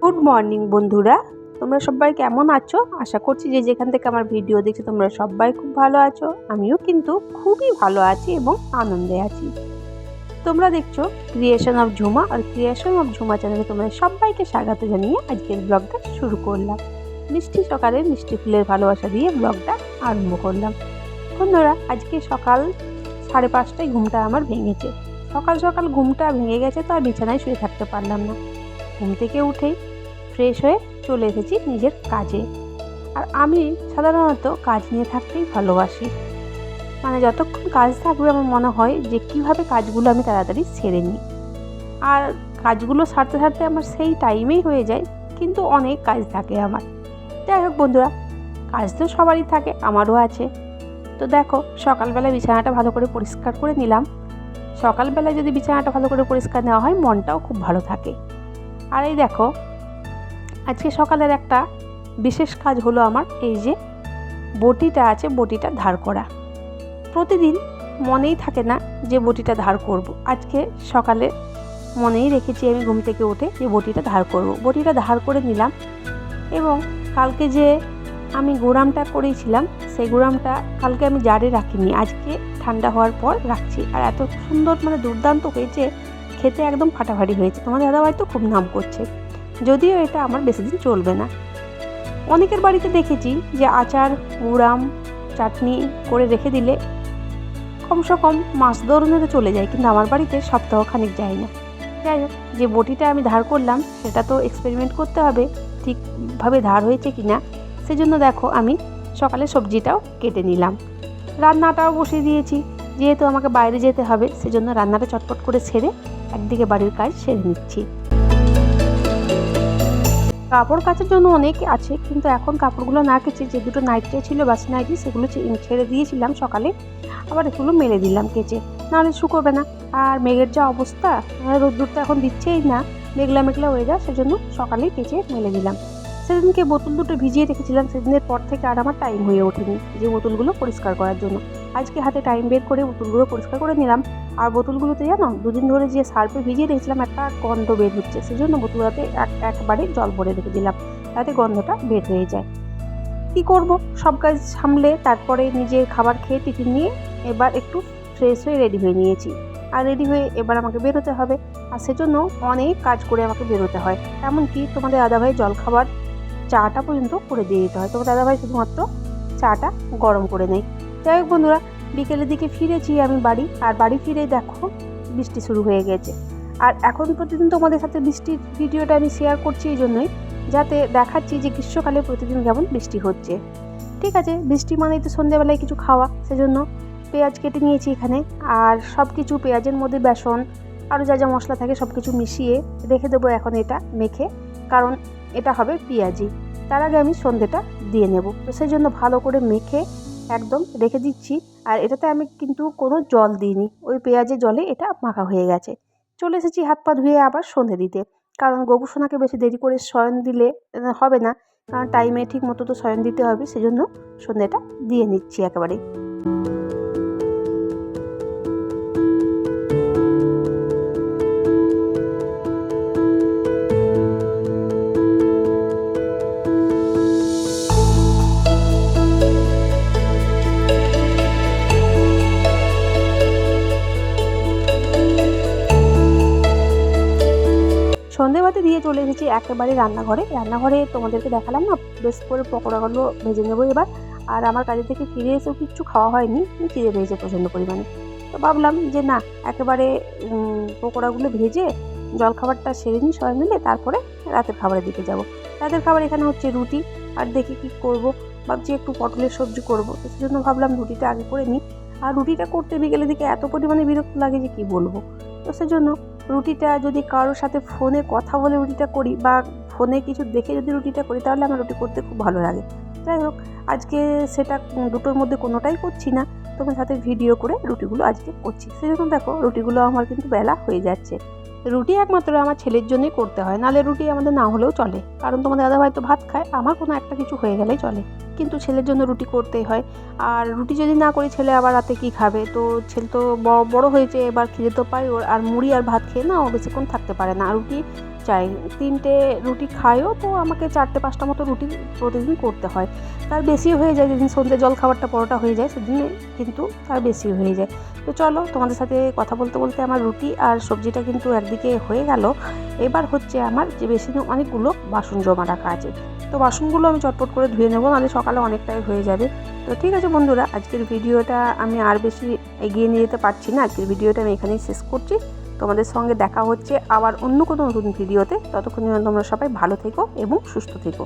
Good morning বন্ধুরা, তোমরা সবাই কেমন আছো? আশা করছি যে যেখান থেকে আমার ভিডিও দেখছো তোমরা সবাই খুব ভালো আছো। আমিও কিন্তু খুবই ভালো আছি এবং আনন্দে আছি। তোমরা দেখছো ক্রিয়েশন অফ ঝুমা, আর ক্রিয়েশন অফ ঝুমা চ্যানেলে তোমরা সবাইকে স্বাগত জানিয়ে আজকের ব্লগটা শুরু করলাম। মিষ্টি সকালে মিষ্টি ফুলের ভালোবাসা দিয়ে ব্লগটা আরম্ভ করলাম। বন্ধুরা, আজকে সকাল 5:30টায় ঘুমটা আমার ভেঙেছে। সকাল সকাল ঘুমটা ভেঙে গেছে তো আর বিছানায় শুয়ে থাকতে পারলাম না। ঘুম থেকে উঠেই ফ্রেশ হয়ে চলে এসেছি নিজের কাজে। আর আমি সাধারণত কাজ নিয়ে থাকতেই ভালোবাসি। মানে যতক্ষণ কাজ থাকবে আমার মনে হয় যে কীভাবে কাজগুলো আমি তাড়াতাড়ি সেরে নিই। আর কাজগুলো সারতে সারতে আমার সেই টাইমেই হয়ে যায়, কিন্তু অনেক কাজ থাকে আমার। যাই হোক বন্ধুরা, কাজ তো সবারই থাকে, আমারও আছে। তো দেখো, সকালবেলা বিছানাটা ভালো করে পরিষ্কার করে নিলাম। সকালবেলায় যদি বিছানাটা ভালো করে পরিষ্কার নেওয়া হয় মনটাও খুব ভালো থাকে। আর এই দেখো, আজকে সকালের একটা বিশেষ কাজ হলো আমার, এই যে বটিটা আছে, বটিটা ধার করা। প্রতিদিন মনেই থাকে না যে বটিটা ধার করব। আজকে সকালে মনেই রেখেছি আমি ঘুম থেকে উঠে যে বটিটা ধার করব। বটিটা ধার করে নিলাম এবং কালকে যে আমি গুড়ামটা করেছিলাম সেই গুড়ামটা কালকে আমি জারে রাখিনি, আজকে ঠান্ডা হওয়ার পর রাখছি। আর এত সুন্দর, মানে দুর্দান্ত হয়েছে, খেতে একদম ফাটাফাটি হয়েছে। তোমাদের দাদাভাই তো খুব নাম করছে, যদিও এটা আমার বেশি দিন চলবে না। অনেকের বাড়িতে দেখেছি যে আচার, গুড়াম, চাটনি করে রেখে দিলে কমসে কম মাস ধরে চলে যায়, কিন্তু আমার বাড়িতে সপ্তাহখানেক যায় না। যাই হোক, যে বটিটা আমি ধার করলাম সেটা তো এক্সপেরিমেন্ট করতে হবে ঠিকভাবে ধার হয়েছে কি না। সেজন্য দেখো আমি সকালে সবজিটাও কেটে নিলাম, রান্নাটাও বসিয়ে দিয়েছি। যেহেতু আমাকে বাইরে যেতে হবে সেজন্য রান্নাটা চটপট করে সেরে একদিকে বাড়ির কাজ সেরে নিচ্ছি। কাপড় কাচার জন্য অনেক আছে, কিন্তু এখন কাপড়গুলো না কেচে যে দুটো নাইটি ছিল, বাসি নাইটি, সেগুলো ছেড়ে দিয়েছিলাম সকালে, আবার এগুলো মেলে দিলাম কেচে, নাহলে শুকোবে না। আর মেঘের যা অবস্থা, রোদ্দুর তো এখন দিচ্ছেই না, মেঘলা মেঘলা ওয়েদার, সেজন্য সকালেই কেচে মেলে দিলাম। সেদিনকে বোতল দুটো ভিজিয়ে রেখেছিলাম, সেদিনের পর থেকে আর আমার টাইম হয়ে ওঠেনি যে বোতলগুলো পরিষ্কার করার জন্য। আজকে হাতে টাইম বের করে বোতলগুলো পরিষ্কার করে নিলাম। আর বোতলগুলোতে জানো, দুদিন ধরে যে সার্ফে ভিজিয়ে রেখেছিলাম একটা গন্ধ বের হচ্ছে, সেজন্য বোতলটাতে একবারে জল ভরে রেখে দিলাম, তাতে গন্ধটা বের হয়ে যায়। কি করব, সব কাজ সামলে তারপরে নিজের খাবার খেয়ে টিফিন নিয়ে এবার একটু ফ্রেশ হয়ে রেডি হয়ে নিয়েছি। আর রেডি হয়ে এবার আমাকে বেরোতে হবে, আর সেজন্য অনেক কাজ করে আমাকে বেরোতে হয়। এমনকি তোমাদের দাদাভাই জলখাবার চাটা পর্যন্ত করে দিয়ে দিতে হয়। তোমার দাদাভাই শুধুমাত্র চাটা গরম করে নেয়। যাই হোক বন্ধুরা, বিকেলের দিকে ফিরেছি আমি বাড়ি, আর বাড়ি ফিরে দেখো বৃষ্টি শুরু হয়ে গেছে। আর এখন প্রতিদিন তোমাদের সাথে বৃষ্টির ভিডিওটা আমি শেয়ার করছি এই জন্যই, যাতে দেখাচ্ছি যে গ্রীষ্মকালে প্রতিদিন কেমন বৃষ্টি হচ্ছে। ঠিক আছে, বৃষ্টি মানেই তো সন্ধ্যেবেলায় কিছু খাওয়া, সেজন্য পেঁয়াজ কেটে নিয়েছি এখানে। আর সব কিছু পেঁয়াজের মধ্যে বেসন আরও যা যা মশলা থাকে সব কিছু মিশিয়ে রেখে দেবো এখন এটা মেখে, কারণ এটা হবে পেঁয়াজি। তার আগে আমি সন্ধ্যেটা দিয়ে নেব, তো সেই জন্য ভালো করে মেখে একদম রেখে দিচ্ছি। আর এটাতে আমি কিন্তু কোনো জল দিইনি, ওই পেঁয়াজের জলে এটা মাখা হয়ে গেছে। চলে এসেছি হাত পা ধুয়ে আবার সন্ধে দিতে, কারণ গোপুসোনাকে বেশি দেরি করে শয়ন দিলে হবে না, কারণ টাইমে ঠিক মতো তো শয়ন দিতে হবে, সেজন্য সন্ধেটা দিয়ে নিচ্ছি একেবারেই। সন্ধেবাতি দিয়ে চলে এসেছি একেবারে রান্নাঘরে তোমাদেরকে দেখালাম না, বেশ করে পকোড়াগুলো ভেজে নেবো এবার। আর আমার কাজে থেকে ফিরে এসেও কিচ্ছু খাওয়া হয়নি, খিদে পেয়েছে প্রচণ্ড পরিমাণে। তো ভাবলাম যে না, একেবারে পকোড়াগুলো ভেজে জলখাবারটা সেরে নিই সবাই মিলে, তারপরে রাতের খাবারের দিকে যাব। রাতের খাবার এখানে হচ্ছে রুটি, আর দেখি কি করব, ভাবছি একটু পটলের সবজি করবো, তো সেজন্য ভাবলাম রুটিটা আগে করে নিই। আর রুটিটা করতে বিকেলের দিকে এত পরিমাণে বিরক্ত লাগে যে কি বলবো। তো সেজন্য রুটিটা যদি কারোর সাথে ফোনে কথা বলে রুটিটা করি, বা ফোনে কিছু দেখে যদি রুটিটা করি, তাহলে আমার রুটি করতে খুব ভালো লাগে। যাই হোক, আজকে সেটা দুটোর মধ্যে কোনোটাই করছি না, তোমার সাথে ভিডিও করে রুটিগুলো আজকে করছি। সেজন্য দেখো রুটিগুলো আমার কিন্তু বেলা হয়ে যাচ্ছে। রুটি একমাত্র আমার ছেলের জন্যই করতে হয়, নাহলে রুটি আমাদের না হলেও চলে, কারণ তোমাদের দাদাভাই তো ভাত খায়, আমার কোনো একটা কিছু হয়ে গেলেই চলে। কিন্তু ছেলের জন্য রুটি করতেই হয়। আর রুটি যদি না করি ছেলে আবার রাতে কি খাবে, তো ছেলে তো বড় হয়েছে, এবার খিদে তো পাই ওর, আর মুড়ি আর ভাত খেয়ে না ও বেশিক্ষণ থাকতে পারে না, রুটি চাই। 3টে রুটি খায়ও, তো আমাকে 4টে-5টা মতো রুটি প্রতিদিন করতে হয়। তার বেশি হয়ে যায়, যেদিন সন্ধ্যে জল খাবারটা পরোটা হয়ে যায় সেদিন কিন্তু তার বেশি হয়ে যায়। তো চলো, তোমাদের সাথে কথা বলতে বলতে আমার রুটি আর সবজিটা কিন্তু একদিকে হয়ে গেল। এবার হচ্ছে আমার যে বেসিনে অনেকগুলো বাসন জমা রাখা আছে, তো বাসনগুলো আমি চটপট করে ধুয়ে নেবো, নাহলে সকালে অনেকটাই হয়ে যাবে। তো ঠিক আছে বন্ধুরা, আজকের ভিডিওটা আমি আর বেশি এগিয়ে নিয়ে যেতে পারছি না, আজকের ভিডিওটা আমি এখানেই শেষ করছি। তোমাদের সঙ্গে দেখা হচ্ছে আবার অন্য কোনো নতুন ভিডিওতে। ততক্ষণ তোমরা সবাই ভালো থেকো এবং সুস্থ থেকো।